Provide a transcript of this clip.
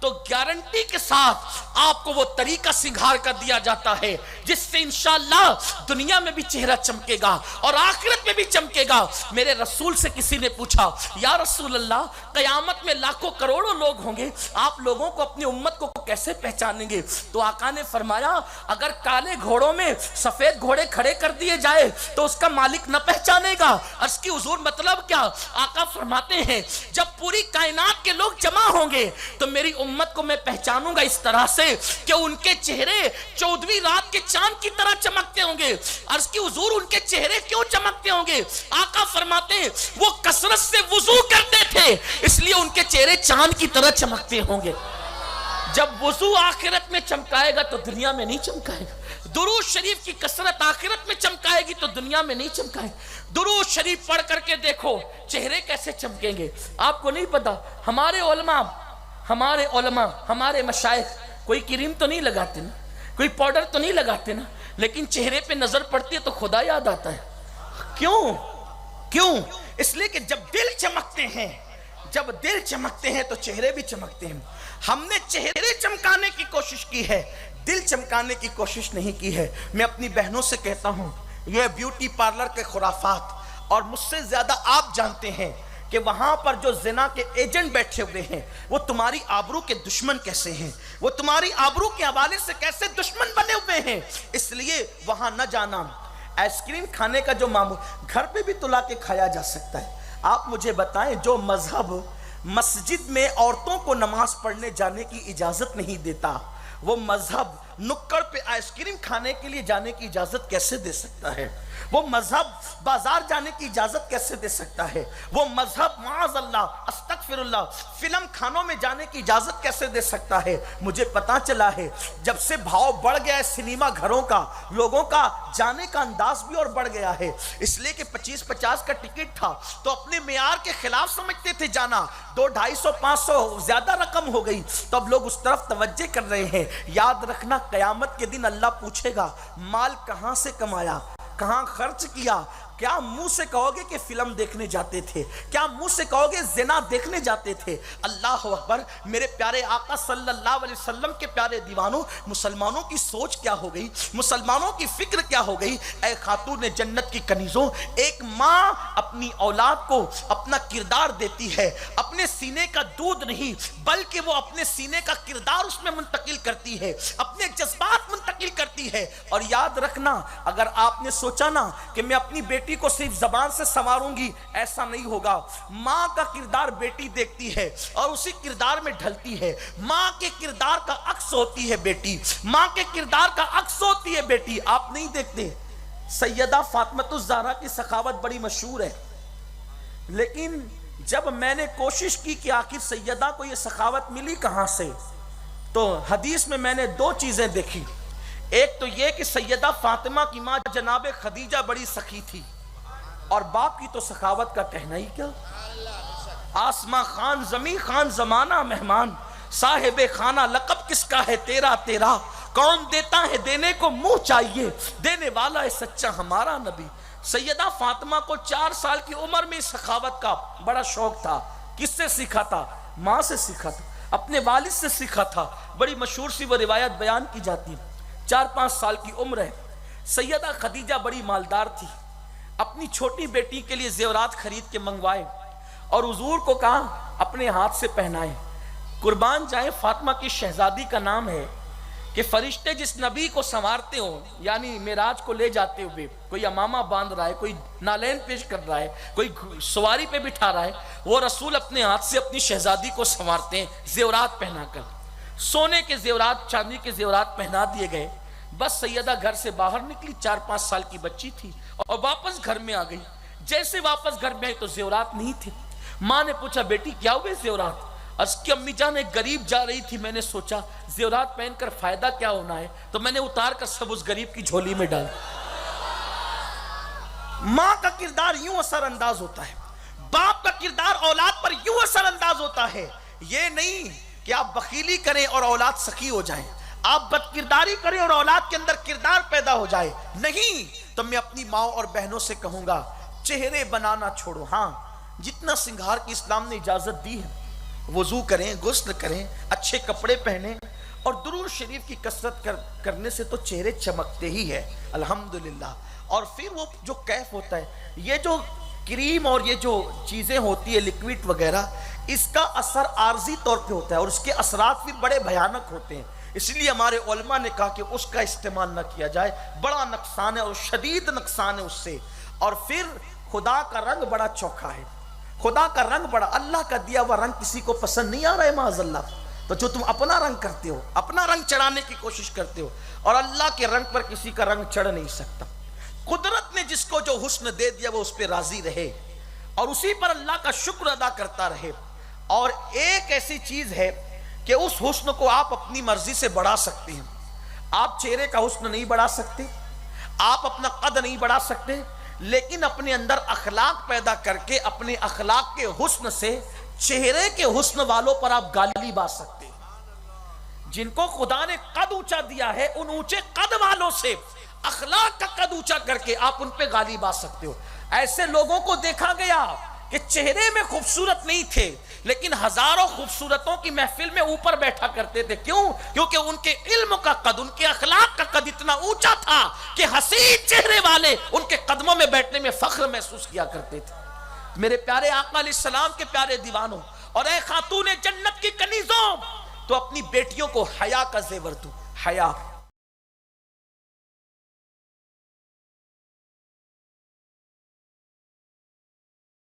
تو گارنٹی کے ساتھ آپ کو وہ طریقہ سنگھار کر دیا جاتا ہے جس سے انشاءاللہ دنیا میں بھی چہرہ چمکے گا اور آخرت میں بھی چمکے گا۔ میرے رسول سے کسی نے پوچھا، یا رسول اللہ قیامت میں لاکھوں کروڑوں لوگ ہوں گے، آپ لوگوں کو اپنی امت کو کیسے پہچانیں گے؟ تو آقا نے فرمایا اگر کالے گھوڑوں میں سفید گھوڑے کھڑے کر دیے جائے تو اس کا مالک نہ پہچانے گا۔ عرض کی حضور مطلب کیا؟ آقا فرماتے ہیں جب پوری کائنات کے لوگ جمع ہوں گے تو میری امت کو میں پہچانوں گا اس طرح سے کہ ان کے چہرے 14ویں رات کے چاند کی طرح چمکتے ہوں گے۔ عرض کی حضور ان کے چہرے کیوں چمکتے ہوں گے؟ آقا فرماتے ہیں وہ کثرت سے وضو کرتے تھے اس لیے ان کے چہرے چاند کی طرح چمکتے ہوں گے۔ جب وضو آخرت میں چمکائے گا تو دنیا میں نہیں چمکائے گا۔ درود شریف کی کثرت آخرت میں چمکائے گی تو دنیا میں نہیں چمکائے۔ درود شریف پڑھ کر کے دیکھو چہرے کیسے چمکیں گے۔ آپ کو نہیں پتا ہمارے علماء ہمارے مشائخ کوئی کریم تو نہیں لگاتے نا، کوئی پاؤڈر تو نہیں لگاتے نا، لیکن چہرے پہ نظر پڑتی ہے تو خدا یاد آتا ہے۔ کیوں؟ اس لیے کہ جب دل چمکتے ہیں تو چہرے بھی چمکتے ہیں۔ ہم نے چہرے چمکانے کی کوشش کی ہے، دل چمکانے کی کوشش نہیں کی ہے۔ میں اپنی بہنوں سے کہتا ہوں یہ بیوٹی پارلر کے خرافات، اور مجھ سے زیادہ آپ جانتے ہیں کہ وہاں پر جو زنا کے ایجنٹ بیٹھے ہوئے ہیں وہ تمہاری آبرو کے دشمن کیسے ہیں، وہ تمہاری آبرو کے حوالے سے کیسے دشمن بنے ہوئے ہیں۔ اس لیے وہاں نہ جانا۔ آئس کریم کھانے کا جو معمول گھر پہ بھی تو لا کے کھایا جا سکتا ہے۔ آپ مجھے بتائیں جو مذہب مسجد میں عورتوں کو نماز پڑھنے جانے کی اجازت نہیں دیتا، وہ مذہب نکڑ پہ آئس کریم کھانے کے لیے جانے کی اجازت کیسے دے سکتا ہے؟ وہ مذہب بازار جانے کی اجازت کیسے دے سکتا ہے؟ وہ مذہب معاذ اللہ استغفر اللہ فلم کھانوں میں جانے کی اجازت کیسے دے سکتا ہے؟ مجھے پتا چلا ہے جب سے بھاؤ بڑھ گیا ہے سنیما گھروں کا، لوگوں کا جانے کا انداز بھی اور بڑھ گیا ہے۔ اس لیے کہ 25-50 کا ٹکٹ تھا تو اپنے معیار کے خلاف سمجھتے تھے جانا، 200-250-500 زیادہ رقم ہو گئی تو اب لوگ اس طرف توجہ کر رہے ہیں۔ یاد رکھنا قیامت کے دن اللہ پوچھے گا مال کہاں سے کمایا، کہاں خرچ کیا؟ کیا منہ سے کہو گے کہ فلم دیکھنے جاتے تھے؟ کیا منہ سے کہو گے زنا دیکھنے جاتے تھے؟ اللہ اکبر۔ میرے پیارے آقا صلی اللہ علیہ وسلم کے پیارے دیوانوں، مسلمانوں کی سوچ کیا ہو گئی، مسلمانوں کی فکر کیا ہو گئی؟ اے خاتون جنت کی کنیزوں، ایک ماں اپنی اولاد کو اپنا کردار دیتی ہے، اپنے سینے کا دودھ نہیں بلکہ وہ اپنے سینے کا کردار اس میں منتقل کرتی ہے، اپنے جذبات منتقل کرتی ہے۔ اور یاد رکھنا اگر آپ نے سوچا نا کہ میں اپنی بیٹی کو صرف زبان سے سنواروں گی، ایسا نہیں ہوگا۔ ماں کا کردار بیٹی دیکھتی ہے اور اسی کردار میں ڈھلتی ہے۔ ماں کے کردار کا عکس ہوتی ہے بیٹی، ماں کے کردار کا عکس ہوتی ہے بیٹی۔ آپ نہیں دیکھتے سیدہ فاطمہ الزہرا کی سخاوت بڑی مشہور ہے، لیکن جب میں نے کوشش کی کہ آخر سیدہ کو یہ سخاوت ملی کہاں سے، تو حدیث میں نے 2 چیزیں دیکھی۔ ایک تو یہ کہ سیدہ فاطمہ کی ماں جناب خدیجہ بڑی سخی تھی، اور باپ کی تو سخاوت کا کہنا ہی کیا۔ آسماں خان زمیں خان زمانہ مہمان، صاحب خانہ لقب کس کا ہے تیرا تیرا، کون دیتا ہے دینے کو منہ چاہیے، دینے والا ہے سچا ہمارا نبی۔ سیدہ فاطمہ کو 4 سال کی عمر میں سخاوت کا بڑا شوق تھا۔ کس سے سیکھا تھا؟ ماں سے سیکھا تھا، اپنے والد سے سیکھا تھا۔ بڑی مشہور سی وہ روایت بیان کی جاتی ہے۔ 4-5 سال کی عمر ہے، سیدہ خدیجہ بڑی مالدار تھی، اپنی چھوٹی بیٹی کے لیے زیورات خرید کے منگوائے اور حضور کو کہا اپنے ہاتھ سے پہنائے۔ قربان جائیں فاطمہ کی شہزادی کا نام ہے کہ فرشتے جس نبی کو سنوارتے ہوں، یعنی معراج کو لے جاتے ہوئے کوئی امامہ باندھ رہا ہے، کوئی نالین پیش کر رہا ہے، کوئی سواری پہ بٹھا رہا ہے، وہ رسول اپنے ہاتھ سے اپنی شہزادی کو سنوارتے ہیں زیورات پہنا کر۔ سونے کے زیورات، چاندی کے زیورات پہنا دیے گئے۔ بس سیدہ گھر سے باہر نکلی، 4-5 سال کی بچی تھی، اور واپس گھر میں آ گئی۔ جیسے واپس گھر میں آئی تو زیورات نہیں تھے۔ ماں نے پوچھا بیٹی کیا ہوئے زیورات؟ اس کی امی جان ایک غریب جا رہی تھی، میں نے سوچا زیورات پہن کر فائدہ کیا ہونا ہے، تو میں نے اتار کر سب اس غریب کی جھولی میں ڈال۔ ماں کا کردار یوں اثر انداز ہوتا ہے، باپ کا کردار اولاد پر یوں اثر انداز ہوتا ہے۔ یہ نہیں کہ آپ بخیلی کریں اور اولاد سخی ہو جائیں، آپ بد کرداری کریں اور اولاد کے اندر کردار پیدا ہو جائے، نہیں۔ تو میں اپنی ماں اور بہنوں سے کہوں گا چہرے بنانا چھوڑو۔ ہاں جتنا سنگھار کی اسلام نے اجازت دی ہے وضو کریں، غسل کریں، اچھے کپڑے پہنیں اور درود شریف کی کثرت کرنے سے تو چہرے چمکتے ہی ہے الحمدللہ۔ اور پھر وہ جو کیف ہوتا ہے، یہ جو کریم اور یہ جو چیزیں ہوتی ہے لکوڈ وغیرہ، اس کا اثر عارضی طور پہ ہوتا ہے اور اس کے اثرات بھی بڑے بھیانک ہوتے ہیں، اس لیے ہمارے علماء نے کہا کہ اس کا استعمال نہ کیا جائے، بڑا نقصان ہے اور شدید نقصان ہے اس سے۔ اور پھر خدا کا رنگ بڑا چوکھا ہے، خدا کا رنگ بڑا، اللہ کا دیا ہوا رنگ کسی کو پسند نہیں آ رہا ہے معاذ اللہ، تو جو تم اپنا رنگ کرتے ہو، اپنا رنگ چڑھانے کی کوشش کرتے ہو، اور اللہ کے رنگ پر کسی کا رنگ چڑھ نہیں سکتا۔ قدرت نے جس کو جو حسن دے دیا وہ اس پہ راضی رہے اور اسی پر اللہ کا شکر ادا کرتا رہے۔ اور ایک ایسی چیز ہے کہ اس حسن کو آپ اپنی مرضی سے بڑھا سکتے ہیں، آپ چہرے کا حسن نہیں بڑھا سکتے، آپ اپنا قد نہیں بڑھا سکتے، لیکن اپنے اندر اخلاق پیدا کر کے اپنے اخلاق کے حسن سے چہرے کے حسن والوں پر آپ گالی باز سکتے ہیں۔ جن کو خدا نے قد اونچا دیا ہے، ان اونچے قد والوں سے اخلاق کا قد اونچا کر کے آپ ان پہ گالی باز سکتے ہو۔ ایسے لوگوں کو دیکھا گیا کہ چہرے میں خوبصورت نہیں تھے لیکن ہزاروں خوبصورتوں کی محفل میں اوپر بیٹھا کرتے تھے، کیوں؟ کیونکہ ان کے علم کا قد، ان کے اخلاق کا قد اتنا اونچا تھا کہ حسین چہرے والے ان کے قدموں میں بیٹھنے میں فخر محسوس کیا کرتے تھے۔ میرے پیارے آقا علیہ السلام کے پیارے دیوانوں اور اے خاتون جنت کی کنیزوں، تو اپنی بیٹیوں کو حیا کا زیور دو، حیا۔